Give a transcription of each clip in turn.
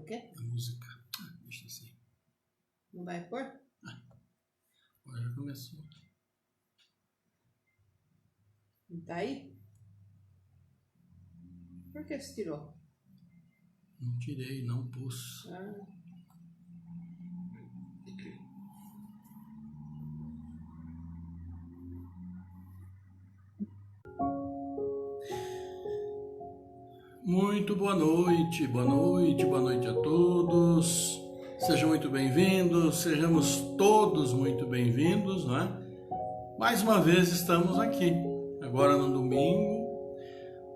quê? A música. Deixa assim. Não vai pôr? Agora já começou. Não tá aí? Por que você tirou? Não tirei, não pus. Muito boa noite a todos. Sejam muito bem-vindos, sejamos todos muito bem-vindos, não é? Mais uma vez estamos aqui, agora no domingo.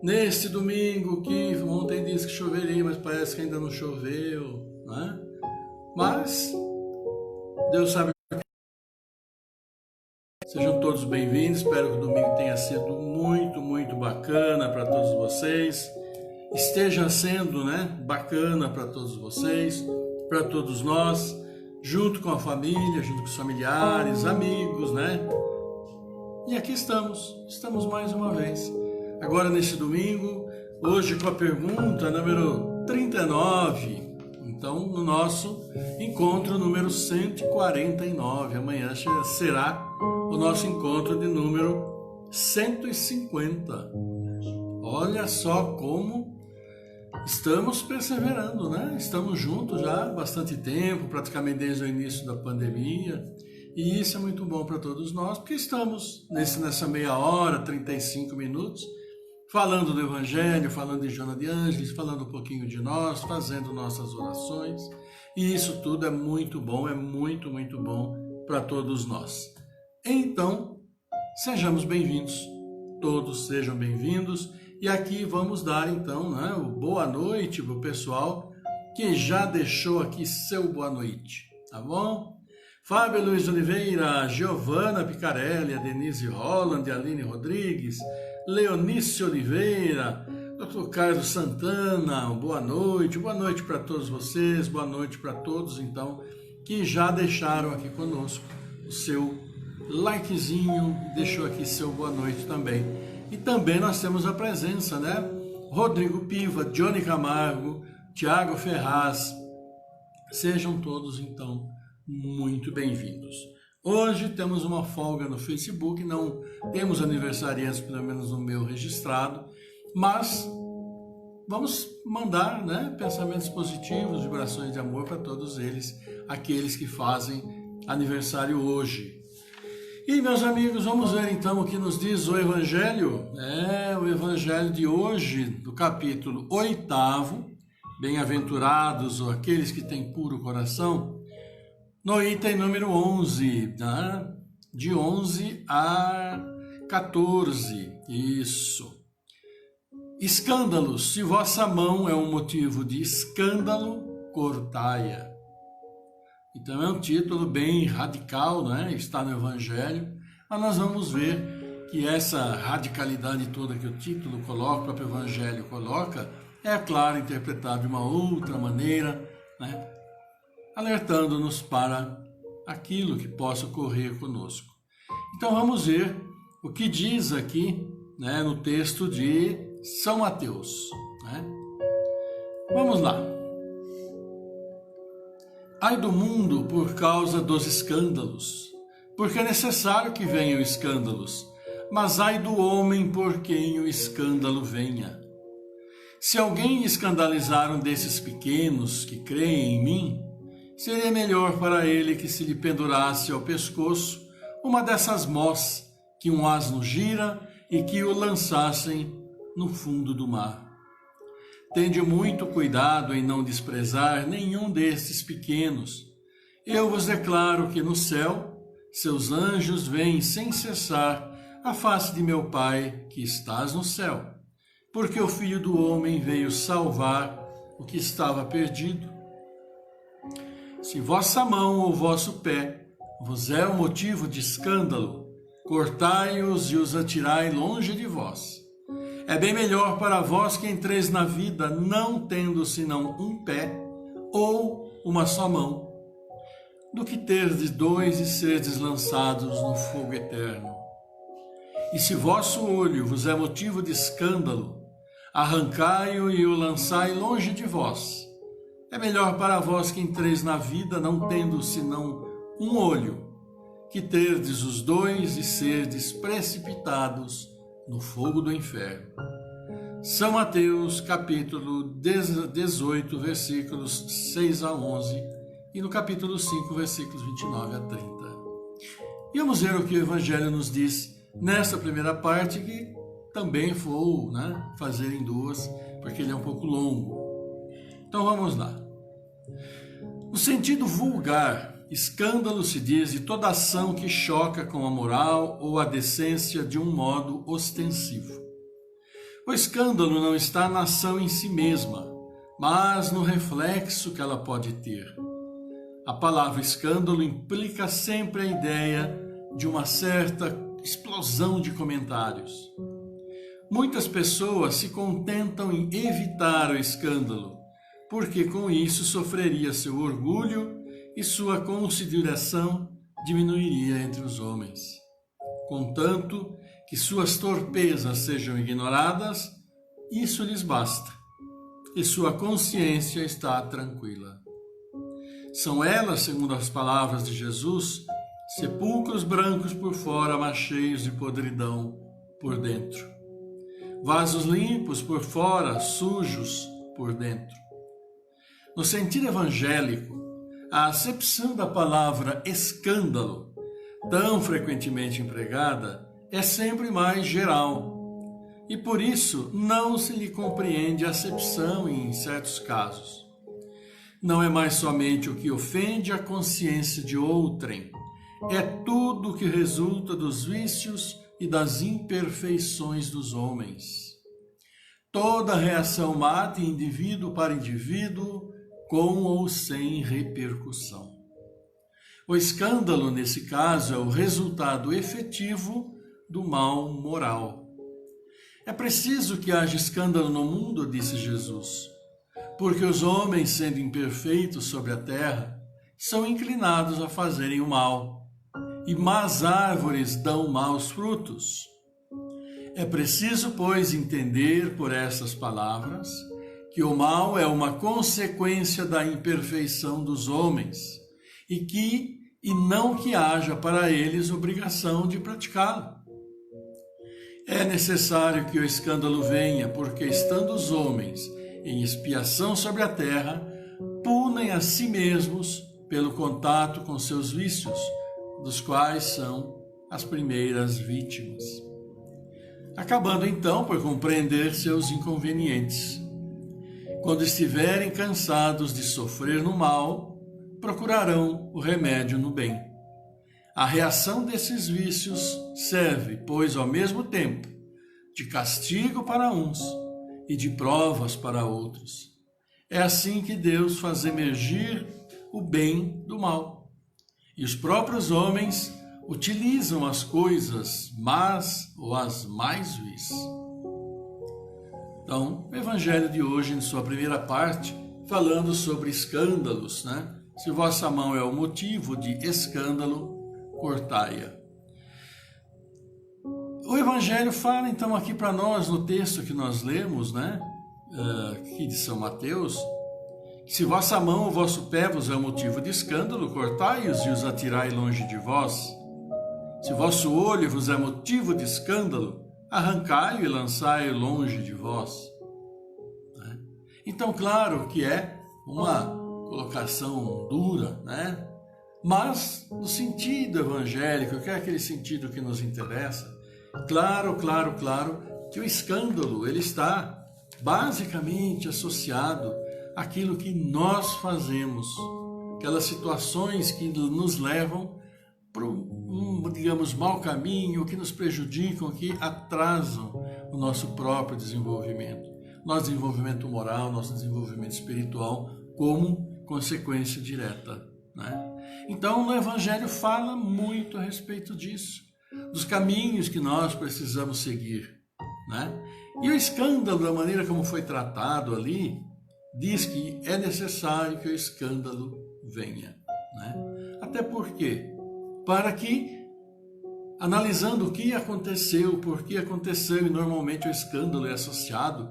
Neste domingo que ontem disse que choveria, mas parece que ainda não choveu, não é? Mas Deus sabe. Sejam todos bem-vindos, espero que o domingo tenha sido muito bacana para todos vocês. Esteja sendo, né, bacana para todos vocês, para todos nós, junto com a família, junto com os familiares, amigos, né? E aqui estamos mais uma vez. Agora nesse domingo, hoje com a pergunta número 39, então no nosso encontro número 149, amanhã será o nosso encontro de número 150. Olha só como estamos perseverando, né? Estamos juntos já há bastante tempo, praticamente desde o início da pandemia, e isso é muito bom para todos nós, porque estamos nessa meia hora, 35 minutos, falando do Evangelho, falando de Joana de Ângeles, falando um pouquinho de nós, fazendo nossas orações, e isso tudo é muito bom, é muito bom para todos nós. Então, sejamos bem-vindos, todos sejam bem-vindos. E aqui vamos dar então, né, o boa noite para o pessoal que já deixou aqui seu boa noite, tá bom? Fábio Luiz Oliveira, Giovana Picarelli, a Denise Holland, Aline Rodrigues, Leonice Oliveira, Dr. Carlos Santana, boa noite para todos vocês, boa noite para todos então que já deixaram aqui conosco o seu likezinho, deixou aqui seu boa noite também. E também nós temos a presença, né? Rodrigo Piva, Johnny Camargo, Tiago Ferraz. Sejam todos, então, muito bem-vindos. Hoje temos uma folga no Facebook, não temos aniversariantes, pelo menos no meu registrado, mas vamos mandar, né, pensamentos positivos, vibrações de amor para todos eles, aqueles que fazem aniversário hoje. E, meus amigos, vamos ver então o que nos diz o Evangelho. O Evangelho de hoje, do capítulo 8º, bem-aventurados ou aqueles que têm puro coração, no item número 11, né? De 11 a 14, isso. Escândalos, se vossa mão é um motivo de escândalo, cortai-a. Então é um título bem radical, né? Está no Evangelho, mas nós vamos ver que essa radicalidade toda que o título coloca, o próprio Evangelho coloca, é, claro, interpretado de uma outra maneira, né? Alertando-nos para aquilo que possa ocorrer conosco. Então vamos ver o que diz aqui, né, no texto de São Mateus, né? Vamos lá. Ai do mundo por causa dos escândalos, porque é necessário que venham escândalos, mas ai do homem por quem o escândalo venha. Se alguém escandalizar um desses pequenos que creem em mim, seria melhor para ele que se lhe pendurasse ao pescoço uma dessas mós que um asno gira e que o lançassem no fundo do mar. Tende muito cuidado em não desprezar nenhum destes pequenos. Eu vos declaro que no céu, seus anjos veem sem cessar a face de meu Pai que estás no céu, porque o Filho do Homem veio salvar o que estava perdido. Se vossa mão ou vosso pé vos é um motivo de escândalo, cortai-os e os atirai longe de vós. É bem melhor para vós que entreis na vida não tendo senão um pé ou uma só mão, do que terdes dois e serdes lançados no fogo eterno. E se vosso olho vos é motivo de escândalo, arrancai-o e o lançai longe de vós. É melhor para vós que entreis na vida, não tendo senão um olho, que terdes os dois e serdes precipitados no fogo do inferno. São Mateus, capítulo 18, versículos 6 a 11, e no capítulo 5, versículos 29 a 30. E vamos ver o que o Evangelho nos diz nessa primeira parte, que também vou fazer em duas, porque ele é um pouco longo. Então vamos lá. No sentido vulgar, escândalo se diz de toda ação que choca com a moral ou a decência de um modo ostensivo. O escândalo não está na ação em si mesma, mas no reflexo que ela pode ter. A palavra escândalo implica sempre a ideia de uma certa explosão de comentários. Muitas pessoas se contentam em evitar o escândalo, porque com isso sofreria seu orgulho e sua consideração diminuiria entre os homens. Contanto que suas torpezas sejam ignoradas, isso lhes basta, e sua consciência está tranquila. São elas, segundo as palavras de Jesus, sepulcros brancos por fora, mas cheios de podridão por dentro. Vasos limpos por fora, sujos por dentro. No sentido evangélico, a acepção da palavra escândalo, tão frequentemente empregada, é sempre mais geral, e por isso não se lhe compreende a acepção em certos casos. Não é mais somente o que ofende a consciência de outrem, é tudo o que resulta dos vícios e das imperfeições dos homens. Toda reação mata indivíduo para indivíduo, com ou sem repercussão. O escândalo, nesse caso, é o resultado efetivo do mal moral. É preciso que haja escândalo no mundo, disse Jesus, porque os homens, sendo imperfeitos sobre a terra, são inclinados a fazerem o mal, e más árvores dão maus frutos. É preciso, pois, entender por essas palavras que o mal é uma consequência da imperfeição dos homens e não que haja para eles obrigação de praticá-lo. É necessário que o escândalo venha, porque estando os homens em expiação sobre a terra, punem a si mesmos pelo contato com seus vícios, dos quais são as primeiras vítimas. Acabando então por compreender seus inconvenientes. Quando estiverem cansados de sofrer no mal, procurarão o remédio no bem. A reação desses vícios serve, pois, ao mesmo tempo, de castigo para uns e de provas para outros. É assim que Deus faz emergir o bem do mal. E os próprios homens utilizam as coisas más ou as mais vis. Então, o Evangelho de hoje, em sua primeira parte, falando sobre escândalos, Se vossa mão é o motivo de escândalo, cortai-a. O Evangelho fala, então, aqui para nós, no texto que nós lemos, aqui de São Mateus, que se vossa mão ou vosso pé vos é o motivo de escândalo, cortai-os e os atirai longe de vós. Se vosso olho vos é motivo de escândalo, arrancai-o e lançai-o longe de vós. Então, claro que é uma colocação dura, mas no sentido evangélico, que é aquele sentido que nos interessa, claro que o escândalo ele está basicamente associado àquilo que nós fazemos, aquelas situações que nos levam para digamos, mau caminho, que nos prejudicam, que atrasam o nosso próprio desenvolvimento. Nosso desenvolvimento moral, nosso desenvolvimento espiritual, como consequência direta. Então, no Evangelho fala muito a respeito disso, dos caminhos que nós precisamos seguir. E o escândalo, da maneira como foi tratado ali, diz que é necessário que o escândalo venha. Até porque, para que, analisando o que aconteceu, por que aconteceu, e normalmente o escândalo é associado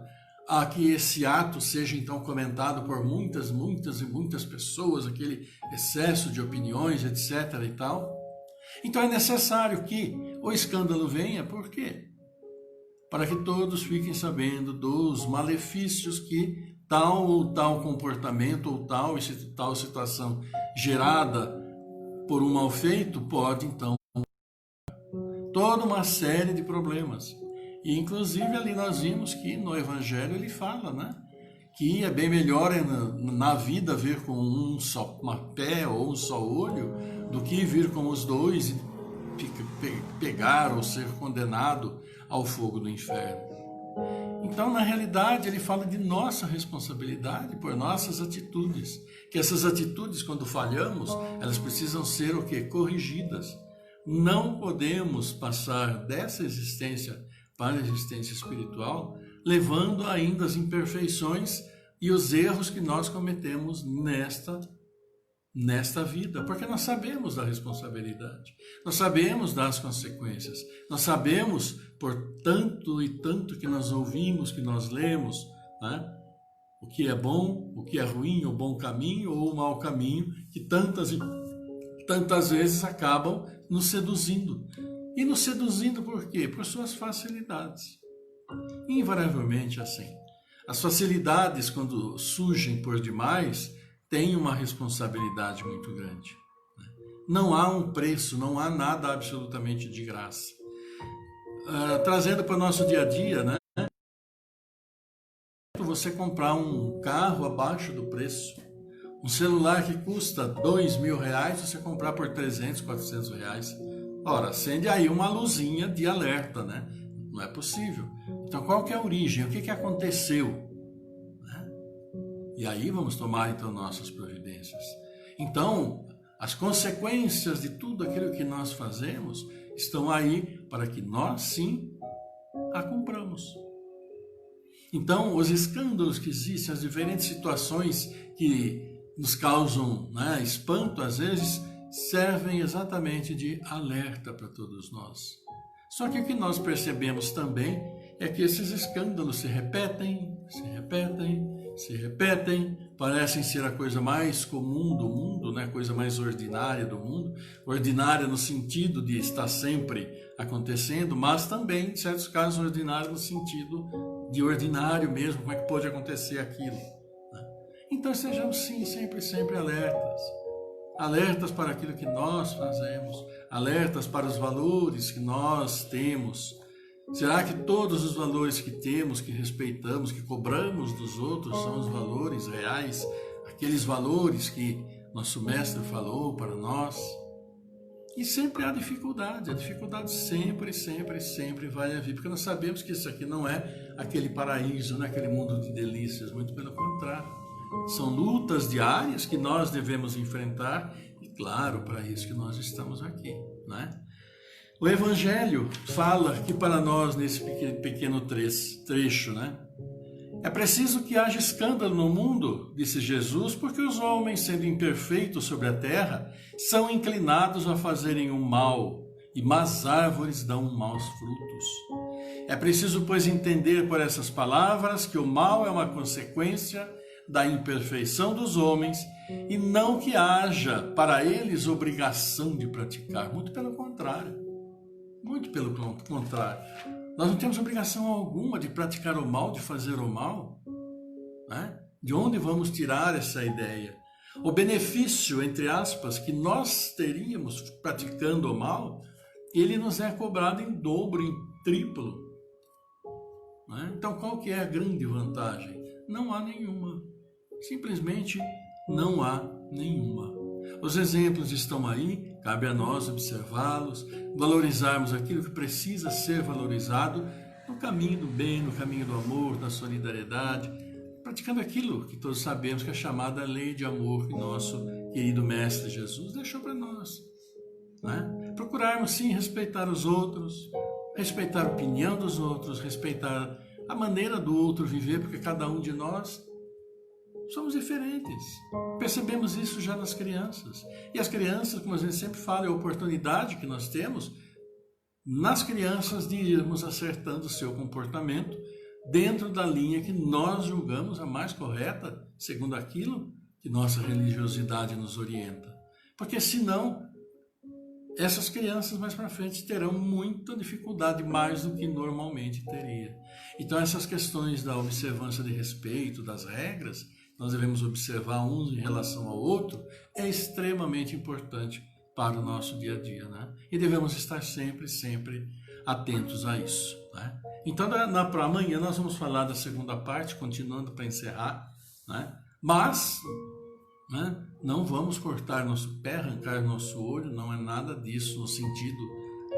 a que esse ato seja então comentado por muitas e muitas pessoas, aquele excesso de opiniões, etc. e tal. Então é necessário que o escândalo venha, por quê? Para que todos fiquem sabendo dos malefícios que tal ou tal comportamento ou tal situação gerada por um mal feito pode então toda uma série de problemas. E inclusive ali nós vimos que no Evangelho ele fala, né, que é bem melhor na vida vir com uma pé ou um só olho do que vir com os dois e pegar ou ser condenado ao fogo do inferno. Então, na realidade, ele fala de nossa responsabilidade por nossas atitudes, que essas atitudes, quando falhamos, elas precisam ser o quê? Corrigidas. Não podemos passar dessa existência para a existência espiritual, levando ainda as imperfeições e os erros que nós cometemos nesta vida, porque nós sabemos da responsabilidade, nós sabemos das consequências, nós sabemos por tanto e tanto que nós ouvimos, que nós lemos, né? O que é bom, o que é ruim, o bom caminho ou o mau caminho, que tantas e tantas vezes acabam nos seduzindo. E nos seduzindo por quê? Por suas facilidades. Invariavelmente assim. As facilidades, quando surgem por demais, têm uma responsabilidade muito grande. Não há um preço, não há nada absolutamente de graça. Trazendo para o nosso dia a dia, né? Você comprar um carro abaixo do preço, um celular que custa R$2.000, você comprar por R$300, R$400. Ora, acende aí uma luzinha de alerta, né? Não é possível. Então, qual que é a origem? O que aconteceu? Né? E aí vamos tomar, então, nossas providências. Então, as consequências de tudo aquilo que nós fazemos estão aí para que nós, sim, a cumpramos. Então, os escândalos que existem, as diferentes situações que nos causam, né, espanto, às vezes, servem exatamente de alerta para todos nós. Só que o que nós percebemos também é que esses escândalos se repetem, parecem ser a coisa mais comum do mundo, né? A coisa mais ordinária do mundo, ordinária no sentido de estar sempre acontecendo, mas também, em certos casos, ordinária no sentido de ordinário mesmo, como é que pode acontecer aquilo? Né? Então sejamos sim, sempre alertas. Alertas para aquilo que nós fazemos, alertas para os valores que nós temos. Será que todos os valores que temos, que respeitamos, que cobramos dos outros são os valores reais? Aqueles valores que nosso mestre falou para nós? E sempre há dificuldade, a dificuldade sempre vai haver, porque nós sabemos que isso aqui não é aquele paraíso, não é aquele mundo de delícias, muito pelo contrário. São lutas diárias que nós devemos enfrentar e, claro, para isso que nós estamos aqui, né? O Evangelho fala que para nós, nesse pequeno trecho, né? É preciso que haja escândalo no mundo, disse Jesus, porque os homens, sendo imperfeitos sobre a terra, são inclinados a fazerem o mal, e más árvores dão maus frutos. É preciso, pois, entender por essas palavras que o mal é uma consequência da imperfeição dos homens e não que haja para eles obrigação de praticar. Muito pelo contrário. Nós não temos obrigação alguma de praticar o mal, de fazer o mal. Né? De onde vamos tirar essa ideia? O benefício, entre aspas, que nós teríamos praticando o mal, ele nos é cobrado em dobro, em triplo. Né? Então, qual que é a grande vantagem? Não há nenhuma. Simplesmente não há nenhuma. Os exemplos estão aí, cabe a nós observá-los, valorizarmos aquilo que precisa ser valorizado no caminho do bem, no caminho do amor, da solidariedade, praticando aquilo que todos sabemos que é chamada lei de amor que nosso querido Mestre Jesus deixou para nós. Né? Procurarmos sim respeitar os outros, respeitar a opinião dos outros, respeitar a maneira do outro viver, porque cada um de nós somos diferentes. Percebemos isso já nas crianças. E as crianças, como a gente sempre fala, é a oportunidade que nós temos nas crianças de irmos acertando o seu comportamento dentro da linha que nós julgamos a mais correta, segundo aquilo que nossa religiosidade nos orienta. Porque senão, essas crianças mais para frente terão muita dificuldade, mais do que normalmente teria. Então essas questões da observância de respeito, das regras, nós devemos observar uns em relação ao outro, é extremamente importante para o nosso dia a dia, né? E devemos estar sempre atentos a isso, né? Então, para amanhã nós vamos falar da segunda parte, continuando para encerrar, né? Mas, né, não vamos cortar nosso pé, arrancar nosso olho, não é nada disso no sentido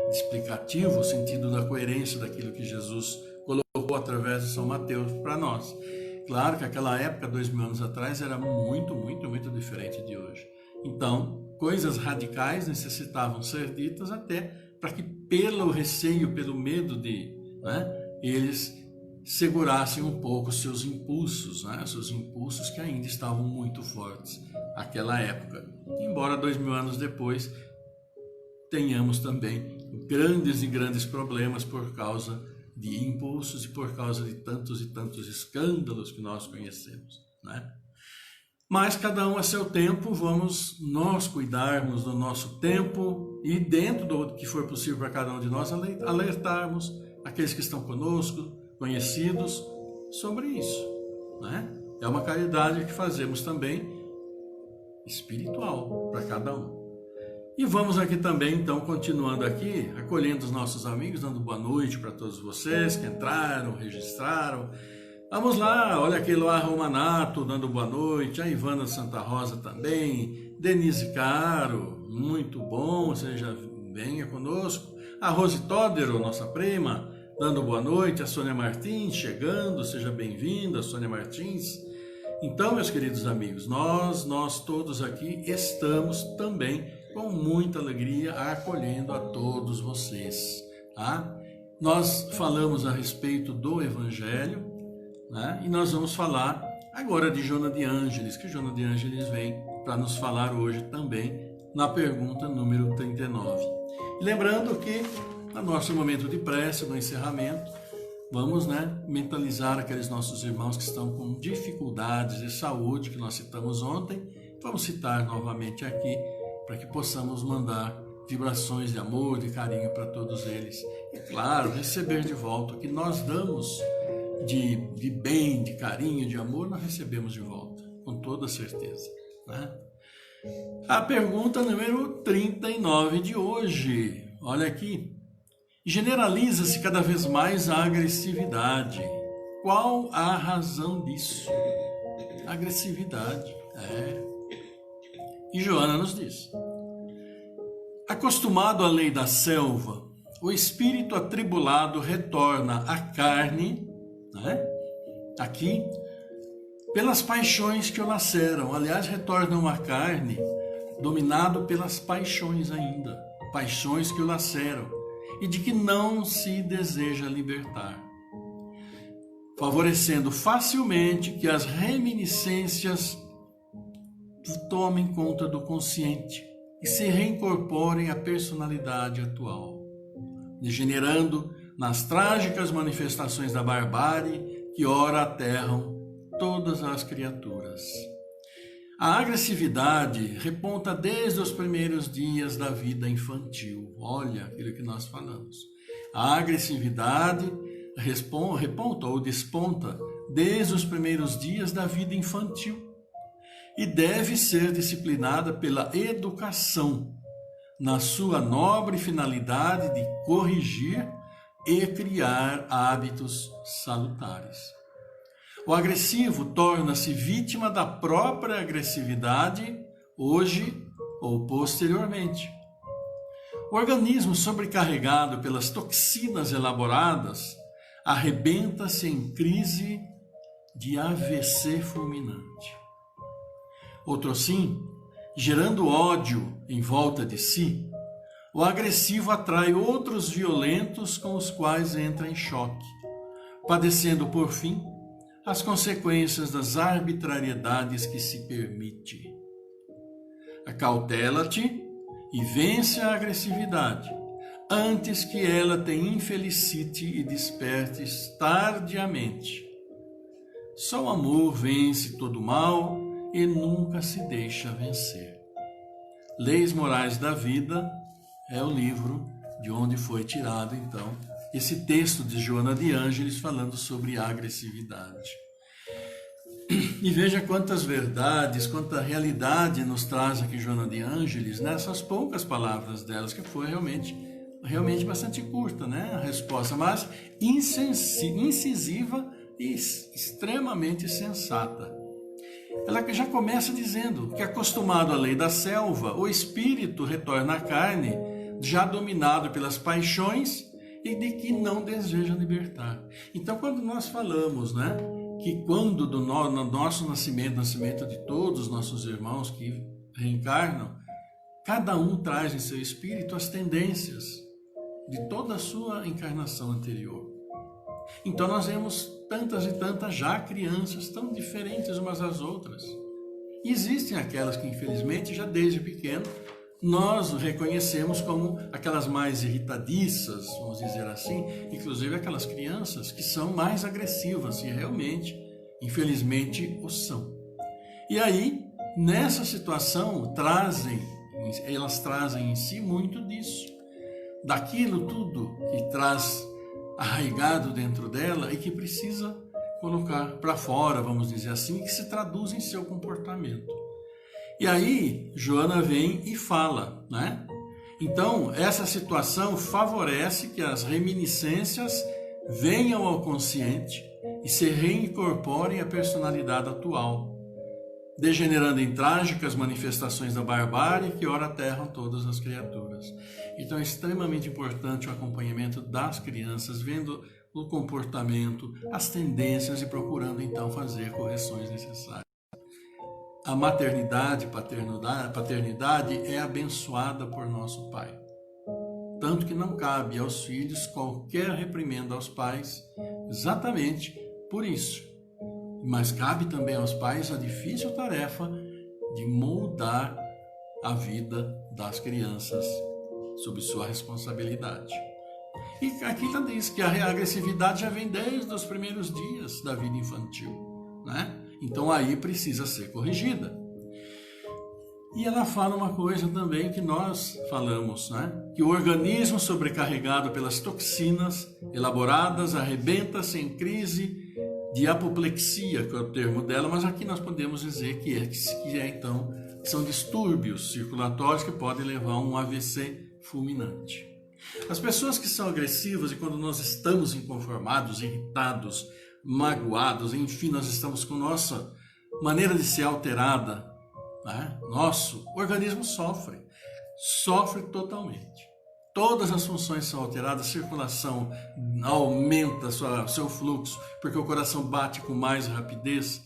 explicativo, no sentido da coerência daquilo que Jesus colocou através de São Mateus para nós. Claro que aquela época, 2000 anos atrás, era muito diferente de hoje. Então, coisas radicais necessitavam ser ditas até para que, pelo receio, pelo medo de, né, eles segurassem um pouco seus impulsos, né, seus impulsos que ainda estavam muito fortes naquela época. Embora 2000 anos depois tenhamos também grandes problemas por causa de impulsos e por causa de tantos e tantos escândalos que nós conhecemos, né? Mas cada um a seu tempo, vamos nós cuidarmos do nosso tempo e dentro do que for possível para cada um de nós, alertarmos aqueles que estão conosco, conhecidos, sobre isso, né? É uma caridade que fazemos também espiritual para cada um. E vamos aqui também, então, continuando aqui, acolhendo os nossos amigos, dando boa noite para todos vocês que entraram, registraram. Vamos lá, olha aqui, Loa Romanato dando boa noite, a Ivana Santa Rosa também, Denise Caro, muito bom, venha conosco. A Rose Todero, nossa prima, dando boa noite, a Sônia Martins chegando, seja bem-vinda, Sônia Martins. Então, meus queridos amigos, nós todos aqui estamos também com muita alegria acolhendo a todos vocês, tá? Nós falamos a respeito do Evangelho, né? E nós vamos falar agora de Joana de Ângeles, que Joana de Ângeles vem para nos falar hoje também na pergunta número 39. E lembrando que no nosso momento de prece, no encerramento, vamos, né, mentalizar aqueles nossos irmãos que estão com dificuldades de saúde, que nós citamos ontem. Vamos citar novamente aqui, para que possamos mandar vibrações de amor, de carinho para todos eles. E claro, receber de volta o que nós damos de bem, de carinho, de amor, nós recebemos de volta, com toda certeza, né? A pergunta número 39 de hoje, olha aqui. Generaliza-se cada vez mais a agressividade. Qual a razão disso? Agressividade, E Joana nos diz: acostumado à lei da selva, o espírito atribulado retorna à carne, né? Aqui, pelas paixões que o nasceram. Aliás, retornam à carne, dominado pelas paixões ainda, paixões que o nasceram, e de que não se deseja libertar, favorecendo facilmente que as reminiscências tomem conta do consciente e se reincorporem à personalidade atual, degenerando nas trágicas manifestações da barbárie que ora aterram todas as criaturas. A agressividade reponta desde os primeiros dias da vida infantil. Olha aquilo que nós falamos. A agressividade reponta ou desponta desde os primeiros dias da vida infantil e deve ser disciplinada pela educação, na sua nobre finalidade de corrigir e criar hábitos salutares. O agressivo torna-se vítima da própria agressividade, hoje ou posteriormente. O organismo sobrecarregado pelas toxinas elaboradas arrebenta-se em crise de AVC fulminante. Outro assim, gerando ódio em volta de si, o agressivo atrai outros violentos com os quais entra em choque, padecendo por fim as consequências das arbitrariedades que se permite. Acautela-te e vence a agressividade, antes que ela te infelicite e despertes tardiamente. Só o amor vence todo mal e nunca se deixa vencer. Leis Morais da Vida é o livro de onde foi tirado, então, esse texto de Joana de Ângeles falando sobre agressividade. E veja quantas verdades, quanta realidade nos traz aqui Joana de Ângeles nessas poucas palavras delas, que foi realmente bastante curta, né? A resposta, mas incisiva e extremamente sensata. Ela já começa dizendo que, acostumado à lei da selva, o espírito retorna à carne, já dominado pelas paixões e de que não deseja libertar. Então, quando nós falamos, né, que quando no nosso nascimento de todos os nossos irmãos que reencarnam, cada um traz em seu espírito as tendências de toda a sua encarnação anterior. Então nós vemos tantas e tantas já crianças tão diferentes umas das outras. E existem aquelas que, infelizmente, já desde pequeno, nós reconhecemos como aquelas mais irritadiças, vamos dizer assim, inclusive aquelas crianças que são mais agressivas, e realmente, infelizmente, o são. E aí, nessa situação, elas trazem em si muito disso, daquilo tudo que traz arraigado dentro dela e que precisa colocar para fora, vamos dizer assim, que se traduz em seu comportamento. E aí, Joana vem e fala, né? Então, essa situação favorece que as reminiscências venham ao consciente e se reincorporem à personalidade atual, degenerando em trágicas manifestações da barbárie que ora aterram todas as criaturas. Então é extremamente importante o acompanhamento das crianças, vendo o comportamento, as tendências e procurando então fazer correções necessárias. A maternidade, paternidade é abençoada por nosso Pai. Tanto que não cabe aos filhos qualquer reprimenda aos pais, exatamente por isso. Mas cabe também aos pais a difícil tarefa de moldar a vida das crianças sob sua responsabilidade. E aqui já diz que a agressividade já vem desde os primeiros dias da vida infantil, né? Então aí precisa ser corrigida. E ela fala uma coisa também que nós falamos, né? Que o organismo sobrecarregado pelas toxinas elaboradas arrebenta-se em crise de apoplexia, que é o termo dela, mas aqui nós podemos dizer então, são distúrbios circulatórios que podem levar a um AVC fulminante. As pessoas que são agressivas e quando nós estamos inconformados, irritados, magoados, enfim, nós estamos com nossa maneira de ser alterada, né? Nosso organismo sofre totalmente. Todas as funções são alteradas, a circulação aumenta seu fluxo, porque o coração bate com mais rapidez.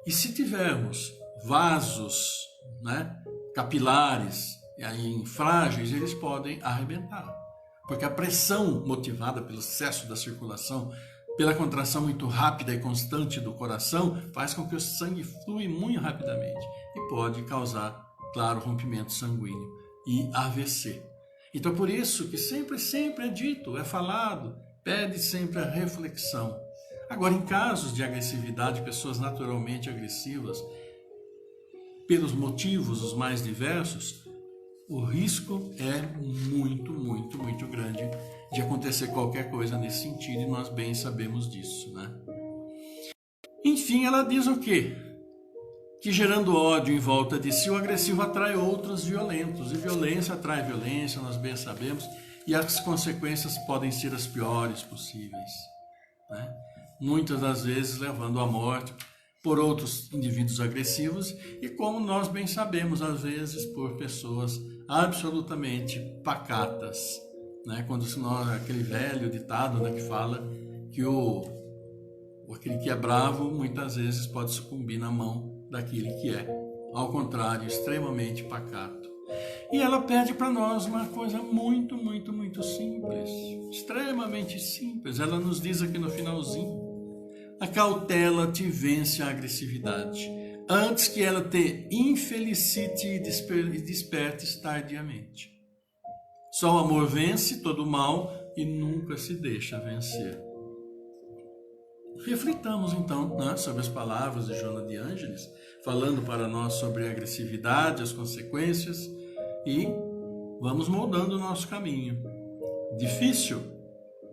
E se tivermos vasos, né, capilares e aí frágeis, eles podem arrebentar. Porque a pressão motivada pelo excesso da circulação, pela contração muito rápida e constante do coração, faz com que o sangue flui muito rapidamente e pode causar, claro, rompimento sanguíneo e AVC. Então, por isso que sempre é dito, é falado, pede sempre a reflexão. Agora, em casos de agressividade, pessoas naturalmente agressivas, pelos motivos os mais diversos, o risco é muito grande de acontecer qualquer coisa nesse sentido, e nós bem sabemos disso, né? Enfim, ela diz o quê? Que gerando ódio em volta de si, o agressivo atrai outros violentos. E violência atrai violência, nós bem sabemos, e as consequências podem ser as piores possíveis, né? Muitas das vezes levando à morte por outros indivíduos agressivos e, como nós bem sabemos, às vezes por pessoas absolutamente pacatas, né? Quando aquele velho ditado, né, que fala que aquele que é bravo muitas vezes pode sucumbir na mão daquele que é, ao contrário, extremamente pacato. E ela pede para nós uma coisa muito simples, extremamente simples. Ela nos diz aqui no finalzinho: a cautela te vence a agressividade, antes que ela te infelicite e despertes tardiamente. Só o amor vence todo o mal e nunca se deixa vencer. Reflitamos então, né, sobre as palavras de Joana de Ângeles, falando para nós sobre a agressividade, as consequências, e vamos moldando o nosso caminho. Difícil,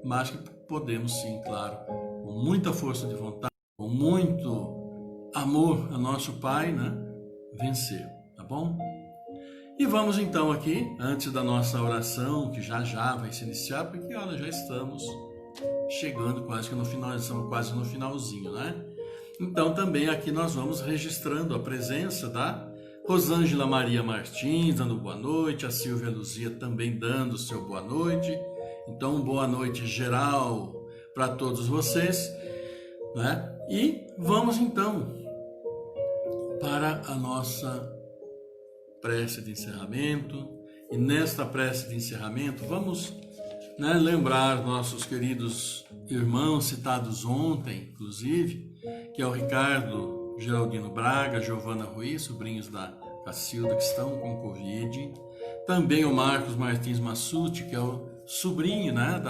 mas que podemos sim, claro, com muita força de vontade, com muito amor a nosso Pai, né, vencer, tá bom? E vamos então aqui, antes da nossa oração, que já vai se iniciar, porque olha, já estamos chegando quase que no final, estamos quase no finalzinho, né? Então também aqui nós vamos registrando a presença da Rosângela Maria Martins, dando boa noite, a Silvia Luzia também dando o seu boa noite. Então, boa noite geral para todos vocês, né? E vamos então para a nossa prece de encerramento. E nesta prece de encerramento vamos, né, lembrar nossos queridos irmãos citados ontem, inclusive, que é o Ricardo Geraldino Braga, Giovana Ruiz, sobrinhos da Cacilda, que estão com Covid. Também o Marcos Martins Massucci, que é o sobrinho, né,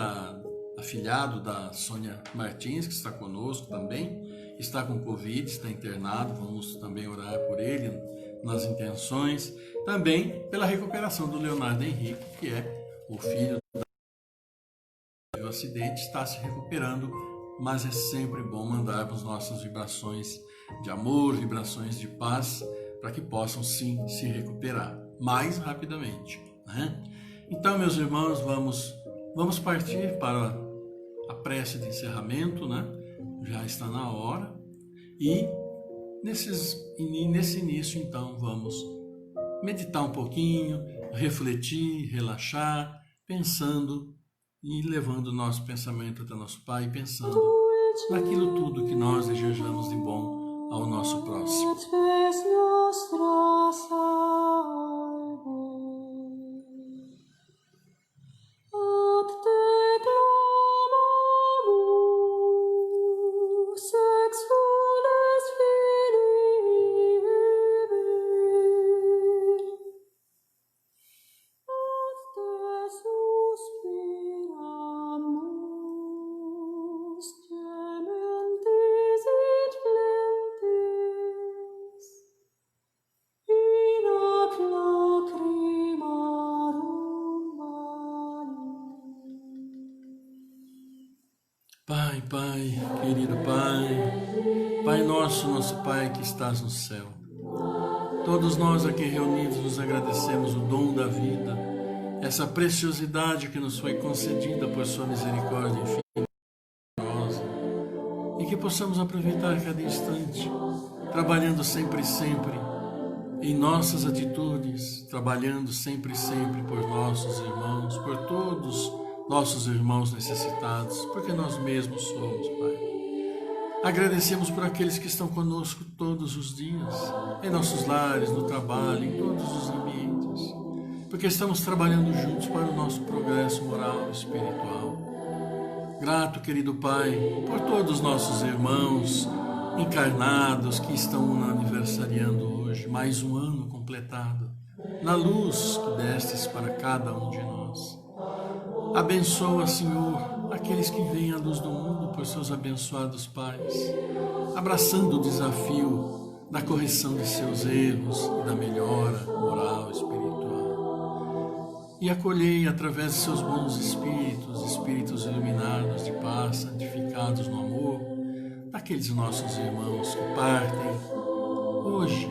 afilhado da Sônia Martins, que está conosco também, está com Covid, está internado. Vamos também orar por ele nas intenções. Também pela recuperação do Leonardo Henrique, que é o filho do acidente, está se recuperando, mas é sempre bom mandarmos nossas vibrações de amor, vibrações de paz, para que possam sim se recuperar mais rapidamente, né? Então, meus irmãos, vamos partir para a prece de encerramento, né? Já está na hora. E nesse início, então, vamos meditar um pouquinho, refletir, relaxar, pensando e levando o nosso pensamento até nosso Pai, pensando naquilo tudo que nós desejamos de bom ao nosso próximo. Pai, querido Pai, Pai nosso Pai que estás no céu, todos nós aqui reunidos nos agradecemos o dom da vida, essa preciosidade que nos foi concedida por sua misericórdia infinita, e que possamos aproveitar cada instante, trabalhando sempre em nossas atitudes, trabalhando sempre por nossos irmãos, por todos nossos irmãos necessitados, porque nós mesmos somos, Pai. Agradecemos por aqueles que estão conosco todos os dias, em nossos lares, no trabalho, em todos os ambientes, porque estamos trabalhando juntos para o nosso progresso moral e espiritual. Grato, querido Pai, por todos os nossos irmãos encarnados que estão aniversariando hoje, mais um ano completado, na luz que destes para cada um de nós. Abençoa, Senhor, aqueles que vêm à luz do mundo por seus abençoados pais, abraçando o desafio da correção de seus erros e da melhora moral e espiritual. E acolhei, através de seus bons espíritos iluminados de paz, santificados no amor, daqueles nossos irmãos que partem hoje,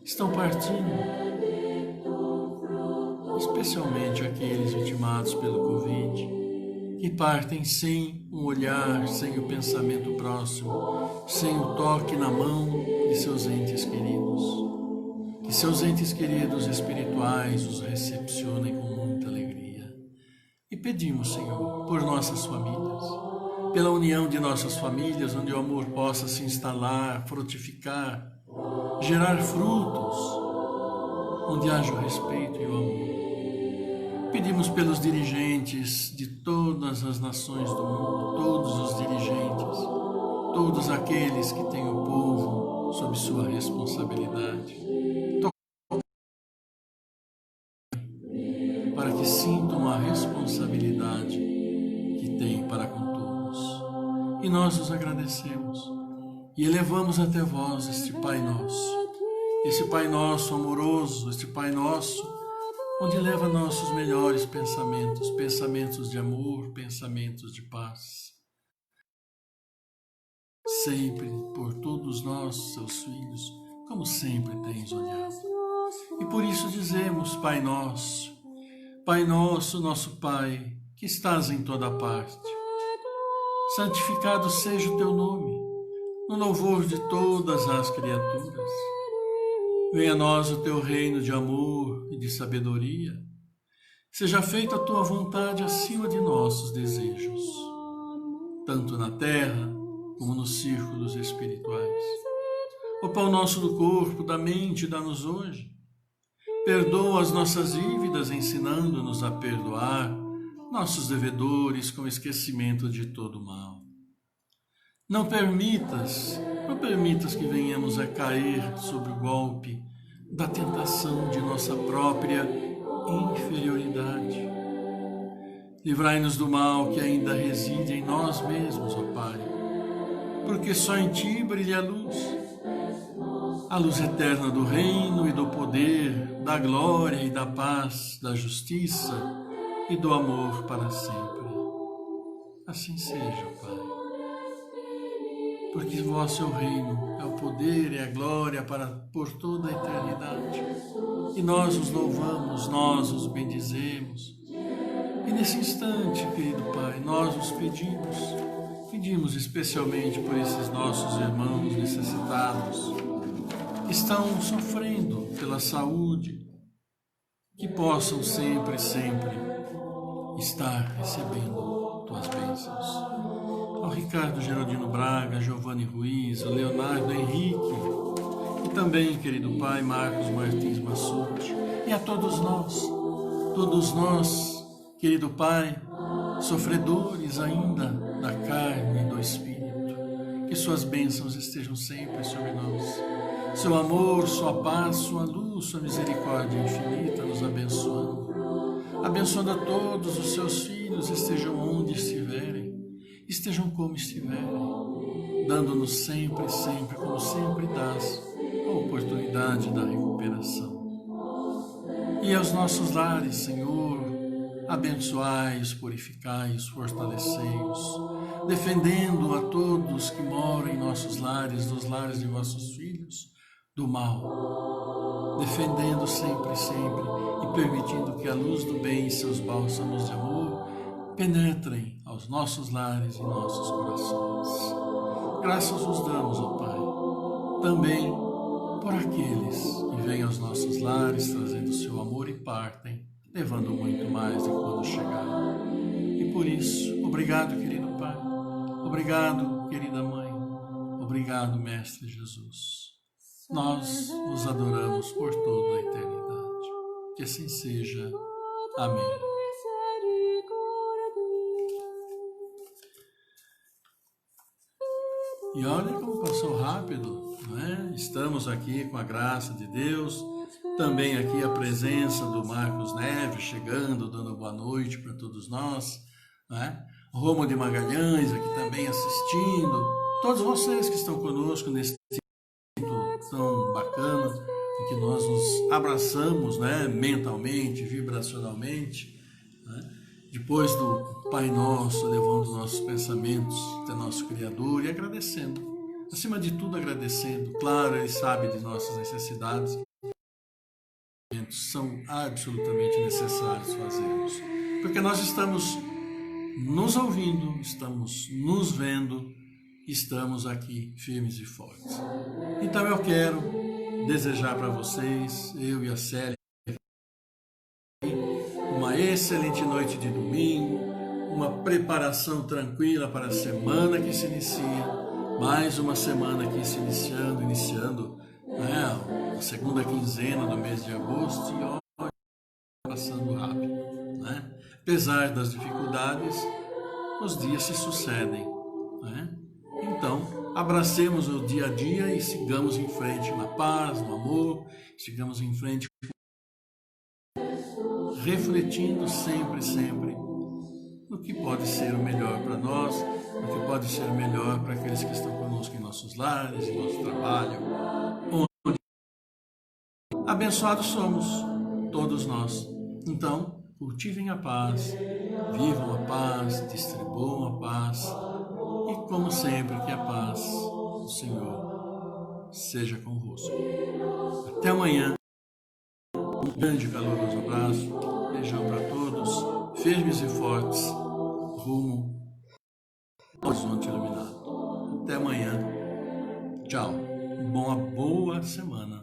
estão partindo, especialmente aqueles vitimados pelo Covid, que partem sem um olhar, sem o pensamento próximo, sem o toque na mão de seus entes queridos. Que seus entes queridos espirituais os recepcionem com muita alegria. E pedimos, Senhor, por nossas famílias, pela união de nossas famílias, onde o amor possa se instalar, frutificar, gerar frutos, onde haja o respeito e o amor. Pedimos pelos dirigentes de todas as nações do mundo, todos os dirigentes, todos aqueles que têm o povo sob sua responsabilidade, para que sintam a a responsabilidade que tem para com todos. E nós os agradecemos e elevamos até vós este Pai Nosso, esse Pai Nosso amoroso, este Pai Nosso onde leva nossos melhores pensamentos, pensamentos de amor, pensamentos de paz. Sempre por todos nós, seus filhos, como sempre tens olhado. E por isso dizemos, Pai Nosso, nosso Pai, que estás em toda parte, santificado seja o teu nome, no louvor de todas as criaturas. Venha a nós o teu reino de amor e de sabedoria. Seja feita a tua vontade acima de nossos desejos, tanto na terra como nos círculos espirituais. O pão nosso do corpo, da mente, dá-nos hoje. Perdoa as nossas dívidas, ensinando-nos a perdoar nossos devedores com esquecimento de todo mal. Não permitas que venhamos a cair sob o golpe da tentação de nossa própria inferioridade. Livrai-nos do mal que ainda reside em nós mesmos, ó Pai, porque só em Ti brilha a luz eterna do reino e do poder, da glória e da paz, da justiça e do amor para sempre. Assim seja, ó Pai. Porque vosso é o reino, é o poder e a glória por toda a eternidade. E nós os louvamos, nós os bendizemos. E nesse instante, querido Pai, nós os pedimos especialmente por esses nossos irmãos necessitados, que estão sofrendo pela saúde, que possam sempre estar recebendo tuas bênçãos. Ao Ricardo Geraldino Braga, Giovanni Ruiz, ao Leonardo Henrique e também, querido Pai, Marcos Martins Massucci, e a todos nós, querido Pai, sofredores ainda da carne e do Espírito, que suas bênçãos estejam sempre sobre nós. Seu amor, sua paz, sua luz, sua misericórdia infinita nos abençoando a todos os seus filhos, estejam onde estiverem, estejam como estiverem, dando-nos sempre, como sempre dás, a oportunidade da recuperação. E aos nossos lares, Senhor, abençoai-os, purificai-os, fortalecei-os, defendendo a todos que moram em nossos lares, nos lares de vossos filhos, do mal, defendendo sempre e permitindo que a luz do bem e seus bálsamos de amor penetrem aos nossos lares e nossos corações. Graças os damos, ó Pai, também por aqueles que vêm aos nossos lares trazendo seu amor e partem, levando muito mais de quando chegaram. E por isso, obrigado, querido Pai, obrigado, querida Mãe, obrigado, Mestre Jesus. Nós vos adoramos por toda a eternidade. Que assim seja. Amém. E olha como passou rápido, não é? Estamos aqui com a graça de Deus, também aqui a presença do Marcos Neves chegando, dando boa noite para todos nós, não é? Romo de Magalhães aqui também assistindo, todos vocês que estão conosco nesse momento tão bacana, em que nós nos abraçamos, né? Mentalmente, vibracionalmente, né? Depois do Pai Nosso, levando nossos pensamentos até nosso Criador e agradecendo. Acima de tudo, agradecendo. Claro, Ele sabe de nossas necessidades. São absolutamente necessários fazermos. Porque nós estamos nos ouvindo, estamos nos vendo, estamos aqui firmes e fortes. Então eu quero desejar para vocês, eu e a Célia, uma excelente noite de domingo, uma preparação tranquila para a semana que se inicia, mais uma semana aqui se iniciando, né, a segunda quinzena do mês de agosto, e olha, passando rápido, né? Apesar das dificuldades, os dias se sucedem, né? Então, abracemos o dia a dia e sigamos em frente na paz, no amor, sigamos em frente refletindo sempre, sempre no que pode ser o melhor para nós, no que pode ser o melhor para aqueles que estão conosco em nossos lares, em nosso trabalho. Onde abençoados somos, todos nós. Então, cultivem a paz, vivam a paz, distribuam a paz e, como sempre, que a paz do Senhor seja convosco. Até amanhã. Um grande e caloroso abraço. Beijão para todos, firmes e fortes, rumo ao horizonte iluminado. Até amanhã. Tchau. Uma boa semana.